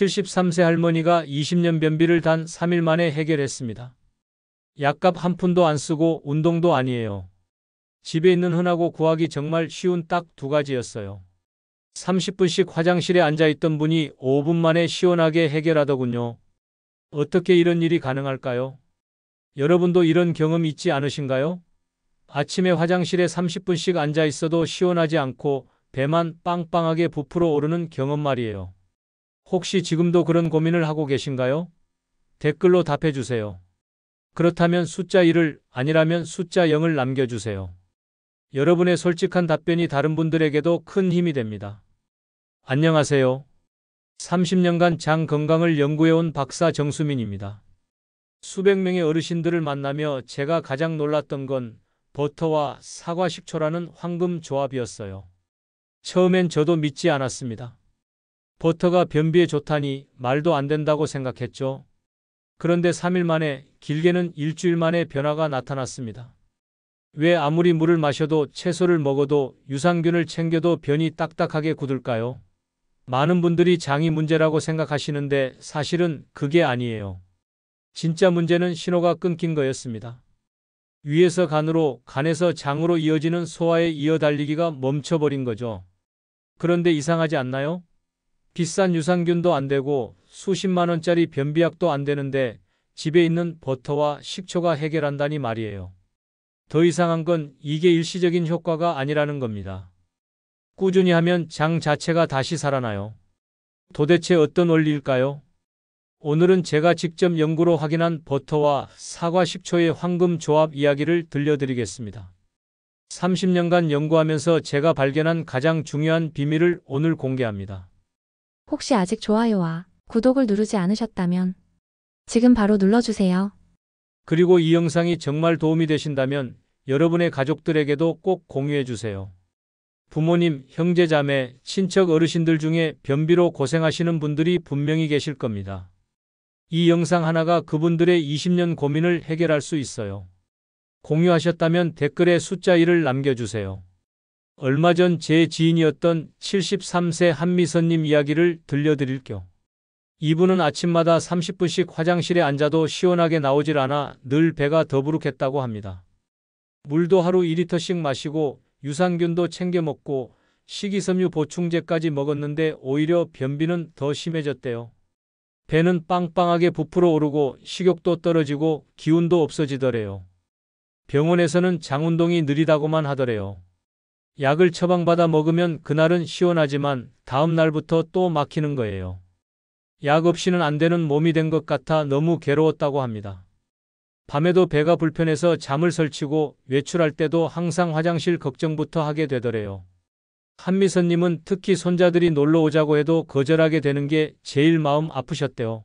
73세 할머니가 20년 변비를 단 3일 만에 해결했습니다. 약값 한 푼도 안 쓰고 운동도 아니에요. 집에 있는 흔하고 구하기 정말 쉬운 딱 두 가지였어요. 30분씩 화장실에 앉아있던 분이 5분 만에 시원하게 해결하더군요. 어떻게 이런 일이 가능할까요? 여러분도 이런 경험 있지 않으신가요? 아침에 화장실에 30분씩 앉아 있어도 시원하지 않고 배만 빵빵하게 부풀어 오르는 경험 말이에요. 혹시 지금도 그런 고민을 하고 계신가요? 댓글로 답해 주세요. 그렇다면 숫자 1을 아니라면 숫자 0을 남겨주세요. 여러분의 솔직한 답변이 다른 분들에게도 큰 힘이 됩니다. 안녕하세요. 30년간 장 건강을 연구해온 박사 정수민입니다. 수백 명의 어르신들을 만나며 제가 가장 놀랐던 건 버터와 사과 식초라는 황금 조합이었어요. 처음엔 저도 믿지 않았습니다. 버터가 변비에 좋다니 말도 안 된다고 생각했죠. 그런데 3일 만에, 길게는 일주일 만에 변화가 나타났습니다. 왜 아무리 물을 마셔도 채소를 먹어도 유산균을 챙겨도 변이 딱딱하게 굳을까요? 많은 분들이 장이 문제라고 생각하시는데 사실은 그게 아니에요. 진짜 문제는 신호가 끊긴 거였습니다. 위에서 간으로, 간에서 장으로 이어지는 소화의 이어달리기가 멈춰버린 거죠. 그런데 이상하지 않나요? 비싼 유산균도 안 되고 수십만 원짜리 변비약도 안 되는데 집에 있는 버터와 식초가 해결한다니 말이에요. 더 이상한 건 이게 일시적인 효과가 아니라는 겁니다. 꾸준히 하면 장 자체가 다시 살아나요. 도대체 어떤 원리일까요? 오늘은 제가 직접 연구로 확인한 버터와 사과 식초의 황금 조합 이야기를 들려드리겠습니다. 30년간 연구하면서 제가 발견한 가장 중요한 비밀을 오늘 공개합니다. 혹시 아직 좋아요와 구독을 누르지 않으셨다면 지금 바로 눌러주세요. 그리고 이 영상이 정말 도움이 되신다면 여러분의 가족들에게도 꼭 공유해 주세요. 부모님, 형제, 자매, 친척, 어르신들 중에 변비로 고생하시는 분들이 분명히 계실 겁니다. 이 영상 하나가 그분들의 20년 고민을 해결할 수 있어요. 공유하셨다면 댓글에 숫자 1을 남겨주세요. 얼마 전 제 지인이었던 73세 한미선님 이야기를 들려드릴게요. 이분은 아침마다 30분씩 화장실에 앉아도 시원하게 나오질 않아 늘 배가 더부룩했다고 합니다. 물도 하루 2리터씩 마시고 유산균도 챙겨 먹고 식이섬유 보충제까지 먹었는데 오히려 변비는 더 심해졌대요. 배는 빵빵하게 부풀어 오르고 식욕도 떨어지고 기운도 없어지더래요. 병원에서는 장운동이 느리다고만 하더래요. 약을 처방받아 먹으면 그날은 시원하지만 다음 날부터 또 막히는 거예요. 약 없이는 안 되는 몸이 된 것 같아 너무 괴로웠다고 합니다. 밤에도 배가 불편해서 잠을 설치고 외출할 때도 항상 화장실 걱정부터 하게 되더래요. 한미선님은 특히 손자들이 놀러 오자고 해도 거절하게 되는 게 제일 마음 아프셨대요.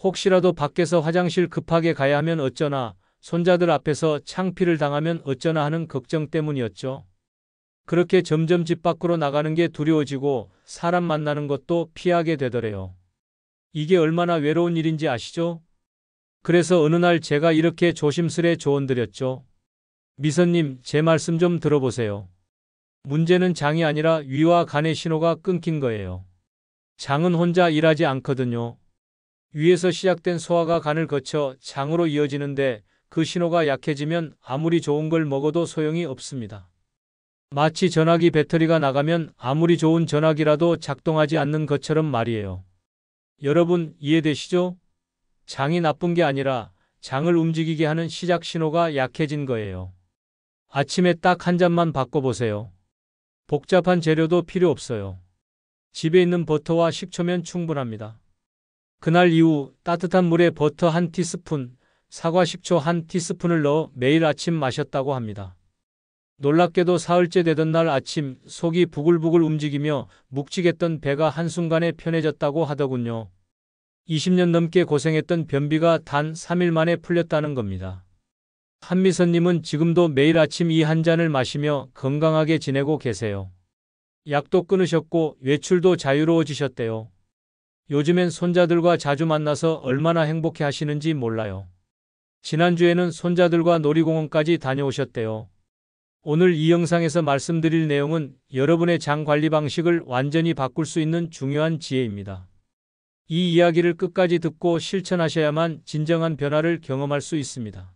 혹시라도 밖에서 화장실 급하게 가야 하면 어쩌나, 손자들 앞에서 창피를 당하면 어쩌나 하는 걱정 때문이었죠. 그렇게 점점 집 밖으로 나가는 게 두려워지고 사람 만나는 것도 피하게 되더래요. 이게 얼마나 외로운 일인지 아시죠? 그래서 어느 날 제가 이렇게 조심스레 조언드렸죠. 미선님, 제 말씀 좀 들어보세요. 문제는 장이 아니라 위와 간의 신호가 끊긴 거예요. 장은 혼자 일하지 않거든요. 위에서 시작된 소화가 간을 거쳐 장으로 이어지는데 그 신호가 약해지면 아무리 좋은 걸 먹어도 소용이 없습니다. 마치 전화기 배터리가 나가면 아무리 좋은 전화기라도 작동하지 않는 것처럼 말이에요. 여러분 이해되시죠? 장이 나쁜 게 아니라 장을 움직이게 하는 시작 신호가 약해진 거예요. 아침에 딱 한 잔만 바꿔보세요. 복잡한 재료도 필요 없어요. 집에 있는 버터와 식초면 충분합니다. 그날 이후 따뜻한 물에 버터 한 티스푼, 사과 식초 한 티스푼을 넣어 매일 아침 마셨다고 합니다. 놀랍게도 사흘째 되던 날 아침 속이 부글부글 움직이며 묵직했던 배가 한순간에 편해졌다고 하더군요. 20년 넘게 고생했던 변비가 단 3일 만에 풀렸다는 겁니다. 한미선님은 지금도 매일 아침 이 한 잔을 마시며 건강하게 지내고 계세요. 약도 끊으셨고 외출도 자유로워지셨대요. 요즘엔 손자들과 자주 만나서 얼마나 행복해 하시는지 몰라요. 지난주에는 손자들과 놀이공원까지 다녀오셨대요. 오늘 이 영상에서 말씀드릴 내용은 여러분의 장 관리 방식을 완전히 바꿀 수 있는 중요한 지혜입니다. 이 이야기를 끝까지 듣고 실천하셔야만 진정한 변화를 경험할 수 있습니다.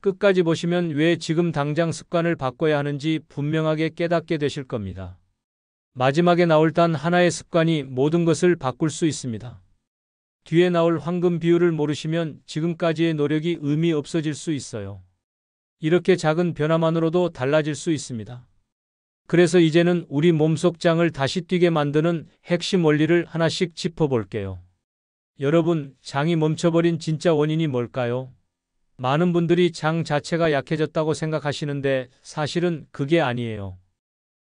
끝까지 보시면 왜 지금 당장 습관을 바꿔야 하는지 분명하게 깨닫게 되실 겁니다. 마지막에 나올 단 하나의 습관이 모든 것을 바꿀 수 있습니다. 뒤에 나올 황금 비율을 모르시면 지금까지의 노력이 의미 없어질 수 있어요. 이렇게 작은 변화만으로도 달라질 수 있습니다. 그래서 이제는 우리 몸속 장을 다시 뛰게 만드는 핵심 원리를 하나씩 짚어볼게요. 여러분, 장이 멈춰버린 진짜 원인이 뭘까요? 많은 분들이 장 자체가 약해졌다고 생각하시는데 사실은 그게 아니에요.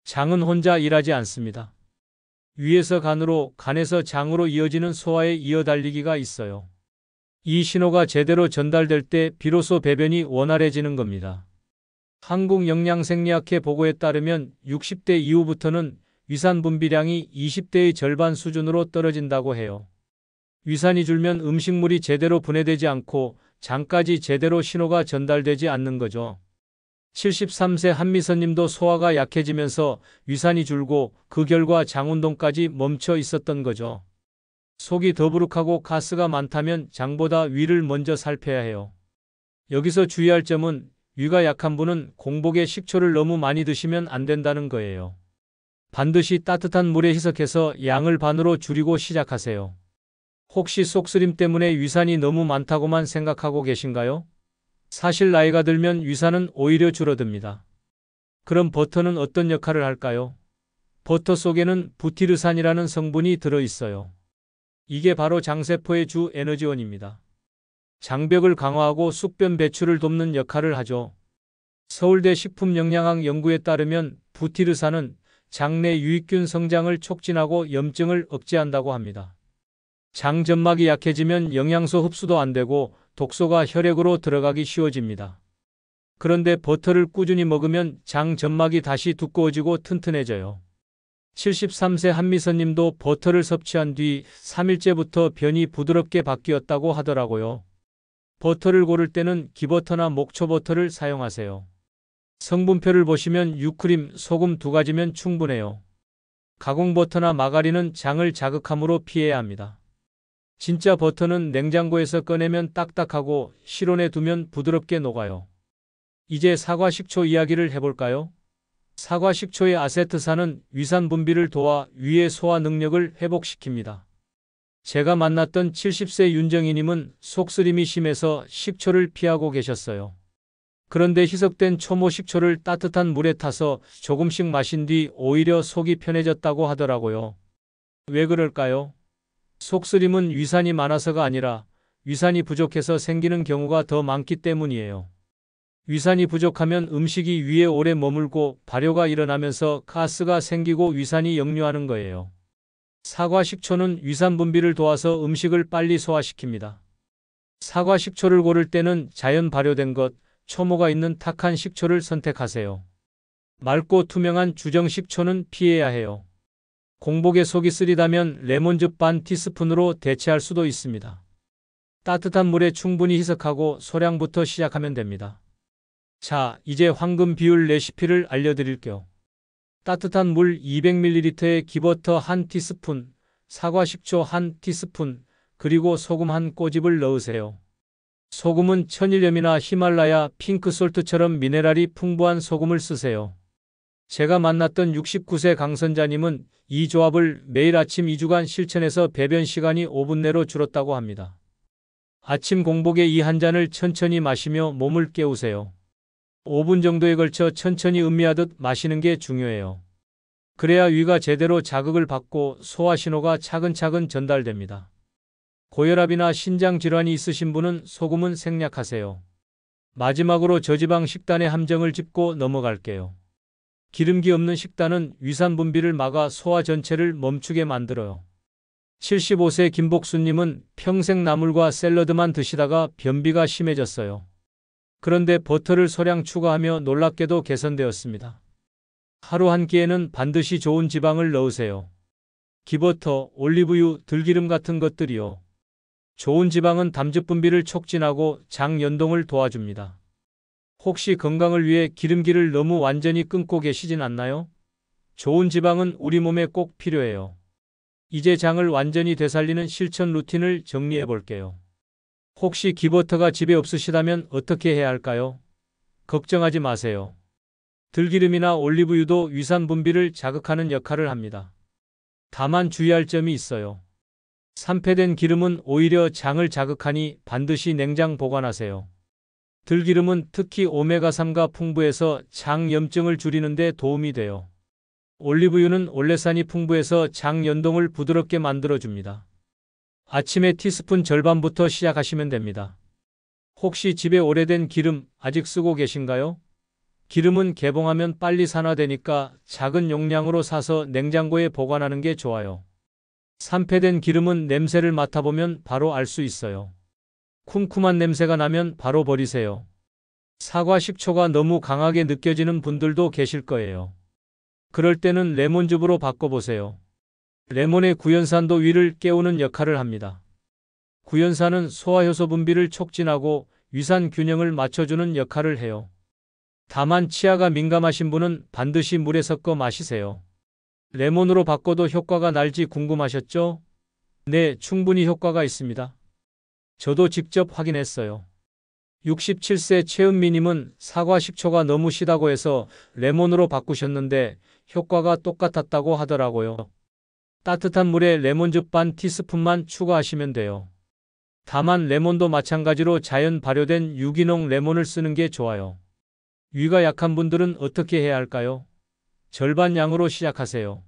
장은 혼자 일하지 않습니다. 위에서 간으로, 간에서 장으로 이어지는 소화의 이어달리기가 있어요. 이 신호가 제대로 전달될 때 비로소 배변이 원활해지는 겁니다. 한국영양생리학회 보고에 따르면 60대 이후부터는 위산 분비량이 20대의 절반 수준으로 떨어진다고 해요. 위산이 줄면 음식물이 제대로 분해되지 않고 장까지 제대로 신호가 전달되지 않는 거죠. 73세 한미선님도 소화가 약해지면서 위산이 줄고 그 결과 장운동까지 멈춰 있었던 거죠. 속이 더부룩하고 가스가 많다면 장보다 위를 먼저 살펴야 해요. 여기서 주의할 점은 위가 약한 분은 공복에 식초를 너무 많이 드시면 안 된다는 거예요. 반드시 따뜻한 물에 희석해서 양을 반으로 줄이고 시작하세요. 혹시 속쓰림 때문에 위산이 너무 많다고만 생각하고 계신가요? 사실 나이가 들면 위산은 오히려 줄어듭니다. 그럼 버터는 어떤 역할을 할까요? 버터 속에는 부티르산이라는 성분이 들어있어요. 이게 바로 장세포의 주 에너지원입니다. 장벽을 강화하고 숙변 배출을 돕는 역할을 하죠. 서울대 식품영양학 연구에 따르면 부티르산은 장내 유익균 성장을 촉진하고 염증을 억제한다고 합니다. 장 점막이 약해지면 영양소 흡수도 안 되고 독소가 혈액으로 들어가기 쉬워집니다. 그런데 버터를 꾸준히 먹으면 장 점막이 다시 두꺼워지고 튼튼해져요. 73세 한미선님도 버터를 섭취한 뒤 3일째부터 변이 부드럽게 바뀌었다고 하더라고요. 버터를 고를 때는 기버터나 목초버터를 사용하세요. 성분표를 보시면 유크림, 소금 2가지면 충분해요. 가공버터나 마가린은 장을 자극하므로 피해야 합니다. 진짜 버터는 냉장고에서 꺼내면 딱딱하고 실온에 두면 부드럽게 녹아요. 이제 사과 식초 이야기를 해볼까요? 사과 식초의 아세트산은 위산 분비를 도와 위의 소화 능력을 회복시킵니다. 제가 만났던 70세 윤정희님은 속쓰림이 심해서 식초를 피하고 계셨어요. 그런데 희석된 초모 식초를 따뜻한 물에 타서 조금씩 마신 뒤 오히려 속이 편해졌다고 하더라고요. 왜 그럴까요? 속쓰림은 위산이 많아서가 아니라 위산이 부족해서 생기는 경우가 더 많기 때문이에요. 위산이 부족하면 음식이 위에 오래 머물고 발효가 일어나면서 가스가 생기고 위산이 역류하는 거예요. 사과 식초는 위산 분비를 도와서 음식을 빨리 소화시킵니다. 사과 식초를 고를 때는 자연 발효된 것, 초모가 있는 탁한 식초를 선택하세요. 맑고 투명한 주정 식초는 피해야 해요. 공복에 속이 쓰리다면 레몬즙 반 티스푼으로 대체할 수도 있습니다. 따뜻한 물에 충분히 희석하고 소량부터 시작하면 됩니다. 자, 이제 황금 비율 레시피를 알려드릴게요. 따뜻한 물 200ml에 기버터 1티스푼, 사과 식초 1티스푼, 그리고 소금 1꼬집을 넣으세요. 소금은 천일염이나 히말라야 핑크솔트처럼 미네랄이 풍부한 소금을 쓰세요. 제가 만났던 69세 강선자님은 이 조합을 매일 아침 2주간 실천해서 배변 시간이 5분 내로 줄었다고 합니다. 아침 공복에 이 한 잔을 천천히 마시며 몸을 깨우세요. 5분 정도에 걸쳐 천천히 음미하듯 마시는 게 중요해요. 그래야 위가 제대로 자극을 받고 소화 신호가 차근차근 전달됩니다. 고혈압이나 신장 질환이 있으신 분은 소금은 생략하세요. 마지막으로 저지방 식단의 함정을 짚고 넘어갈게요. 기름기 없는 식단은 위산 분비를 막아 소화 전체를 멈추게 만들어요. 75세 김복수님은 평생 나물과 샐러드만 드시다가 변비가 심해졌어요. 그런데 버터를 소량 추가하며 놀랍게도 개선되었습니다. 하루 한 끼에는 반드시 좋은 지방을 넣으세요. 기버터, 올리브유, 들기름 같은 것들이요. 좋은 지방은 담즙 분비를 촉진하고 장 연동을 도와줍니다. 혹시 건강을 위해 기름기를 너무 완전히 끊고 계시진 않나요? 좋은 지방은 우리 몸에 꼭 필요해요. 이제 장을 완전히 되살리는 실천 루틴을 정리해 볼게요. 혹시 기버터가 집에 없으시다면 어떻게 해야 할까요? 걱정하지 마세요. 들기름이나 올리브유도 위산 분비를 자극하는 역할을 합니다. 다만 주의할 점이 있어요. 산패된 기름은 오히려 장을 자극하니 반드시 냉장 보관하세요. 들기름은 특히 오메가3가 풍부해서 장 염증을 줄이는 데 도움이 돼요. 올리브유는 올레산이 풍부해서 장 연동을 부드럽게 만들어줍니다. 아침에 티스푼 절반부터 시작하시면 됩니다. 혹시 집에 오래된 기름 아직 쓰고 계신가요? 기름은 개봉하면 빨리 산화되니까 작은 용량으로 사서 냉장고에 보관하는 게 좋아요. 산패된 기름은 냄새를 맡아보면 바로 알 수 있어요. 쿰쿰한 냄새가 나면 바로 버리세요. 사과 식초가 너무 강하게 느껴지는 분들도 계실 거예요. 그럴 때는 레몬즙으로 바꿔보세요. 레몬의 구연산도 위를 깨우는 역할을 합니다. 구연산은 소화효소 분비를 촉진하고 위산 균형을 맞춰주는 역할을 해요. 다만 치아가 민감하신 분은 반드시 물에 섞어 마시세요. 레몬으로 바꿔도 효과가 날지 궁금하셨죠? 네, 충분히 효과가 있습니다. 저도 직접 확인했어요. 67세 최은미님은 사과 식초가 너무 시다고 해서 레몬으로 바꾸셨는데 효과가 똑같았다고 하더라고요. 따뜻한 물에 레몬즙 반 티스푼만 추가하시면 돼요. 다만 레몬도 마찬가지로 자연 발효된 유기농 레몬을 쓰는 게 좋아요. 위가 약한 분들은 어떻게 해야 할까요? 절반 양으로 시작하세요.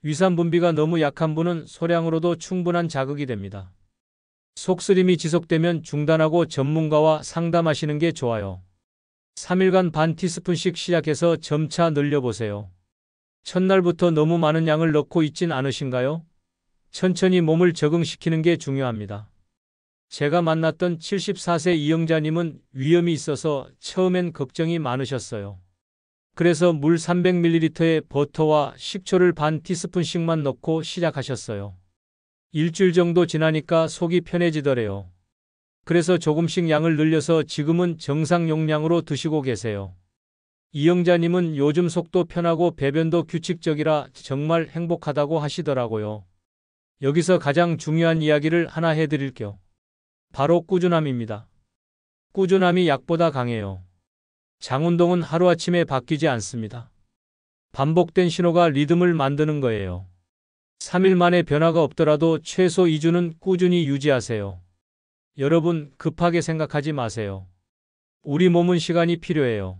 위산 분비가 너무 약한 분은 소량으로도 충분한 자극이 됩니다. 속쓰림이 지속되면 중단하고 전문가와 상담하시는 게 좋아요. 3일간 반 티스푼씩 시작해서 점차 늘려보세요. 첫날부터 너무 많은 양을 넣고 있진 않으신가요? 천천히 몸을 적응시키는 게 중요합니다. 제가 만났던 74세 이영자님은 위염이 있어서 처음엔 걱정이 많으셨어요. 그래서 물 300ml에 버터와 식초를 반 티스푼씩만 넣고 시작하셨어요. 일주일 정도 지나니까 속이 편해지더래요. 그래서 조금씩 양을 늘려서 지금은 정상 용량으로 드시고 계세요. 이영자님은 요즘 속도 편하고 배변도 규칙적이라 정말 행복하다고 하시더라고요. 여기서 가장 중요한 이야기를 하나 해드릴게요. 바로 꾸준함입니다. 꾸준함이 약보다 강해요. 장운동은 하루아침에 바뀌지 않습니다. 반복된 신호가 리듬을 만드는 거예요. 3일 만에 변화가 없더라도 최소 2주는 꾸준히 유지하세요. 여러분, 급하게 생각하지 마세요. 우리 몸은 시간이 필요해요.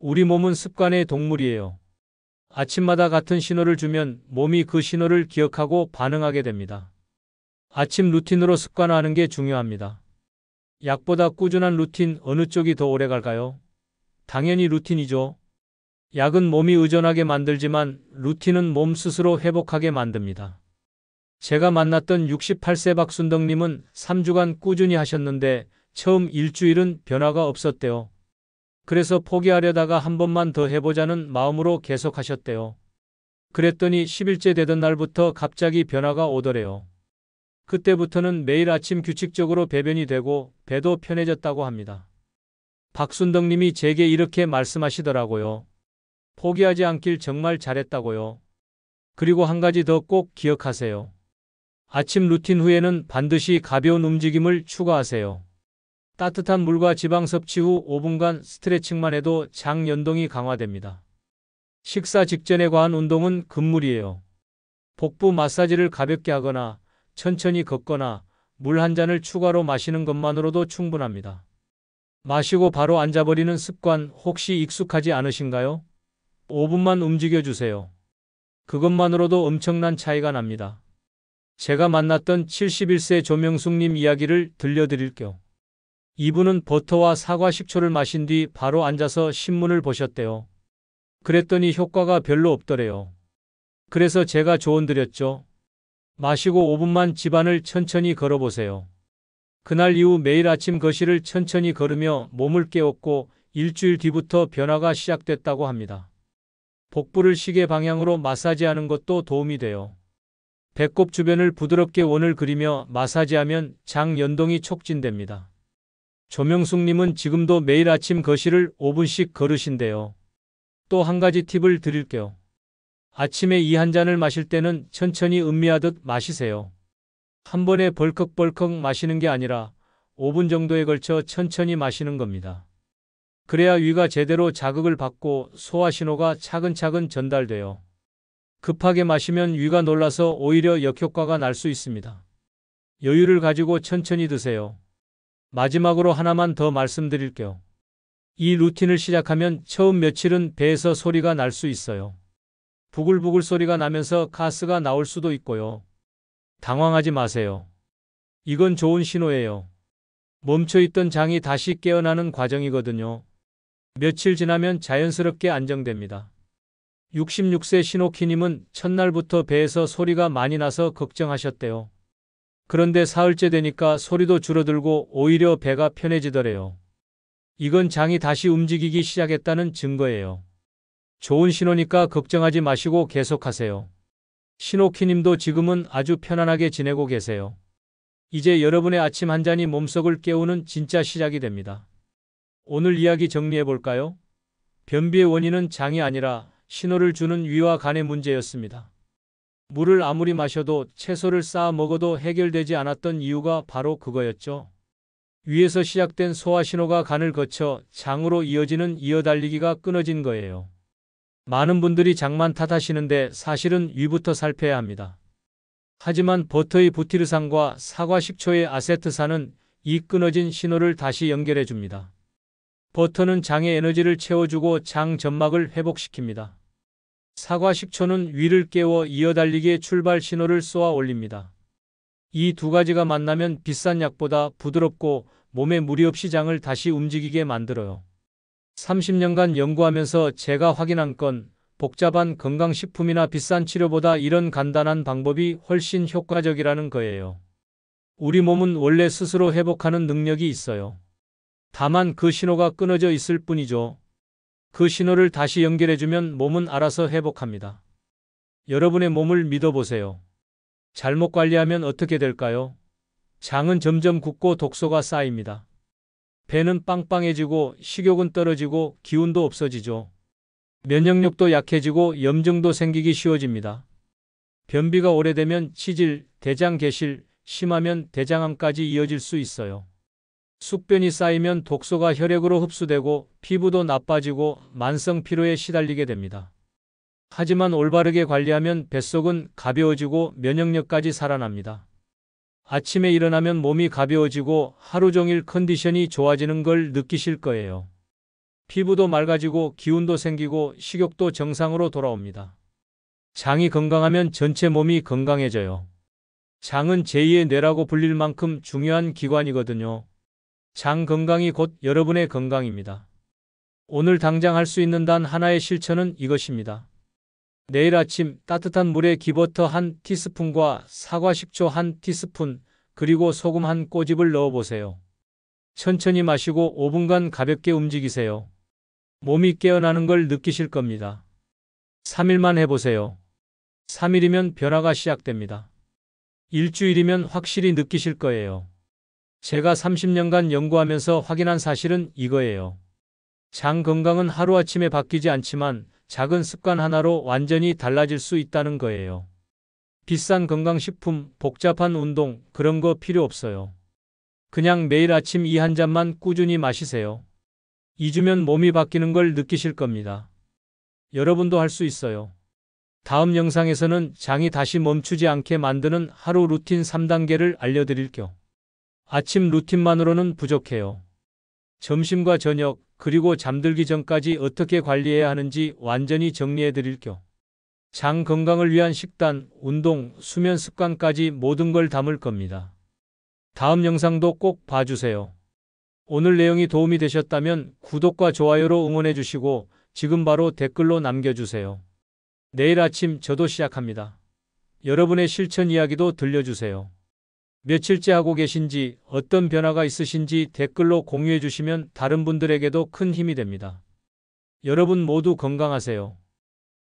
우리 몸은 습관의 동물이에요. 아침마다 같은 신호를 주면 몸이 그 신호를 기억하고 반응하게 됩니다. 아침 루틴으로 습관화하는 게 중요합니다. 약보다 꾸준한 루틴 어느 쪽이 더 오래 갈까요? 당연히 루틴이죠. 약은 몸이 의존하게 만들지만 루틴은 몸 스스로 회복하게 만듭니다. 제가 만났던 68세 박순덕님은 3주간 꾸준히 하셨는데 처음 일주일은 변화가 없었대요. 그래서 포기하려다가 한 번만 더 해보자는 마음으로 계속하셨대요. 그랬더니 10일째 되던 날부터 갑자기 변화가 오더래요. 그때부터는 매일 아침 규칙적으로 배변이 되고 배도 편해졌다고 합니다. 박순덕님이 제게 이렇게 말씀하시더라고요. 포기하지 않길 정말 잘했다고요. 그리고 한 가지 더 꼭 기억하세요. 아침 루틴 후에는 반드시 가벼운 움직임을 추가하세요. 따뜻한 물과 지방 섭취 후 5분간 스트레칭만 해도 장 연동이 강화됩니다. 식사 직전에 과한 운동은 금물이에요. 복부 마사지를 가볍게 하거나 천천히 걷거나 물 한 잔을 추가로 마시는 것만으로도 충분합니다. 마시고 바로 앉아버리는 습관 혹시 익숙하지 않으신가요? 5분만 움직여주세요. 그것만으로도 엄청난 차이가 납니다. 제가 만났던 71세 조명숙님 이야기를 들려드릴게요. 이분은 버터와 사과 식초를 마신 뒤 바로 앉아서 신문을 보셨대요. 그랬더니 효과가 별로 없더래요. 그래서 제가 조언 드렸죠. 마시고 5분만 집안을 천천히 걸어보세요. 그날 이후 매일 아침 거실을 천천히 걸으며 몸을 깨웠고 일주일 뒤부터 변화가 시작됐다고 합니다. 복부를 시계 방향으로 마사지하는 것도 도움이 돼요. 배꼽 주변을 부드럽게 원을 그리며 마사지하면 장 연동이 촉진됩니다. 조명숙님은 지금도 매일 아침 거실을 5분씩 걸으신대요. 또 한 가지 팁을 드릴게요. 아침에 이 한 잔을 마실 때는 천천히 음미하듯 마시세요. 한 번에 벌컥벌컥 마시는 게 아니라 5분 정도에 걸쳐 천천히 마시는 겁니다. 그래야 위가 제대로 자극을 받고 소화 신호가 차근차근 전달돼요. 급하게 마시면 위가 놀라서 오히려 역효과가 날 수 있습니다. 여유를 가지고 천천히 드세요. 마지막으로 하나만 더 말씀드릴게요. 이 루틴을 시작하면 처음 며칠은 배에서 소리가 날 수 있어요. 부글부글 소리가 나면서 가스가 나올 수도 있고요. 당황하지 마세요. 이건 좋은 신호예요. 멈춰있던 장이 다시 깨어나는 과정이거든요. 며칠 지나면 자연스럽게 안정됩니다. 66세 신호키님은 첫날부터 배에서 소리가 많이 나서 걱정하셨대요. 그런데 사흘째 되니까 소리도 줄어들고 오히려 배가 편해지더래요. 이건 장이 다시 움직이기 시작했다는 증거예요. 좋은 신호니까 걱정하지 마시고 계속하세요. 신호키님도 지금은 아주 편안하게 지내고 계세요. 이제 여러분의 아침 한 잔이 몸속을 깨우는 진짜 시작이 됩니다. 오늘 이야기 정리해 볼까요? 변비의 원인은 장이 아니라 신호를 주는 위와 간의 문제였습니다. 물을 아무리 마셔도 채소를 쌓아 먹어도 해결되지 않았던 이유가 바로 그거였죠. 위에서 시작된 소화 신호가 간을 거쳐 장으로 이어지는 이어달리기가 끊어진 거예요. 많은 분들이 장만 탓하시는데 사실은 위부터 살펴야 합니다. 하지만 버터의 부티르산과 사과 식초의 아세트산은 이 끊어진 신호를 다시 연결해 줍니다. 버터는 장의 에너지를 채워주고 장 점막을 회복시킵니다. 사과 식초는 위를 깨워 이어달리기의 출발 신호를 쏘아 올립니다. 이 두 가지가 만나면 비싼 약보다 부드럽고 몸에 무리 없이 장을 다시 움직이게 만들어요. 30년간 연구하면서 제가 확인한 건 복잡한 건강식품이나 비싼 치료보다 이런 간단한 방법이 훨씬 효과적이라는 거예요. 우리 몸은 원래 스스로 회복하는 능력이 있어요. 다만 그 신호가 끊어져 있을 뿐이죠. 그 신호를 다시 연결해주면 몸은 알아서 회복합니다. 여러분의 몸을 믿어보세요. 잘못 관리하면 어떻게 될까요? 장은 점점 굳고 독소가 쌓입니다. 배는 빵빵해지고 식욕은 떨어지고 기운도 없어지죠. 면역력도 약해지고 염증도 생기기 쉬워집니다. 변비가 오래되면 치질, 대장 개실, 심하면 대장암까지 이어질 수 있어요. 숙변이 쌓이면 독소가 혈액으로 흡수되고 피부도 나빠지고 만성 피로에 시달리게 됩니다. 하지만 올바르게 관리하면 뱃속은 가벼워지고 면역력까지 살아납니다. 아침에 일어나면 몸이 가벼워지고 하루 종일 컨디션이 좋아지는 걸 느끼실 거예요. 피부도 맑아지고 기운도 생기고 식욕도 정상으로 돌아옵니다. 장이 건강하면 전체 몸이 건강해져요. 장은 제2의 뇌라고 불릴 만큼 중요한 기관이거든요. 장 건강이 곧 여러분의 건강입니다. 오늘 당장 할 수 있는 단 하나의 실천은 이것입니다. 내일 아침 따뜻한 물에 기버터 한 티스푼과 사과 식초 한 티스푼 그리고 소금 한 꼬집을 넣어보세요. 천천히 마시고 5분간 가볍게 움직이세요. 몸이 깨어나는 걸 느끼실 겁니다. 3일만 해보세요. 3일이면 변화가 시작됩니다. 일주일이면 확실히 느끼실 거예요. 제가 30년간 연구하면서 확인한 사실은 이거예요. 장 건강은 하루아침에 바뀌지 않지만 작은 습관 하나로 완전히 달라질 수 있다는 거예요. 비싼 건강식품, 복잡한 운동, 그런 거 필요 없어요. 그냥 매일 아침 이 한 잔만 꾸준히 마시세요. 2주면 몸이 바뀌는 걸 느끼실 겁니다. 여러분도 할 수 있어요. 다음 영상에서는 장이 다시 멈추지 않게 만드는 하루 루틴 3단계를 알려드릴게요. 아침 루틴만으로는 부족해요. 점심과 저녁, 그리고 잠들기 전까지 어떻게 관리해야 하는지 완전히 정리해 드릴게요. 장 건강을 위한 식단, 운동, 수면 습관까지 모든 걸 담을 겁니다. 다음 영상도 꼭 봐주세요. 오늘 내용이 도움이 되셨다면 구독과 좋아요로 응원해 주시고 지금 바로 댓글로 남겨주세요. 내일 아침 저도 시작합니다. 여러분의 실천 이야기도 들려주세요. 며칠째 하고 계신지 어떤 변화가 있으신지 댓글로 공유해 주시면 다른 분들에게도 큰 힘이 됩니다. 여러분 모두 건강하세요.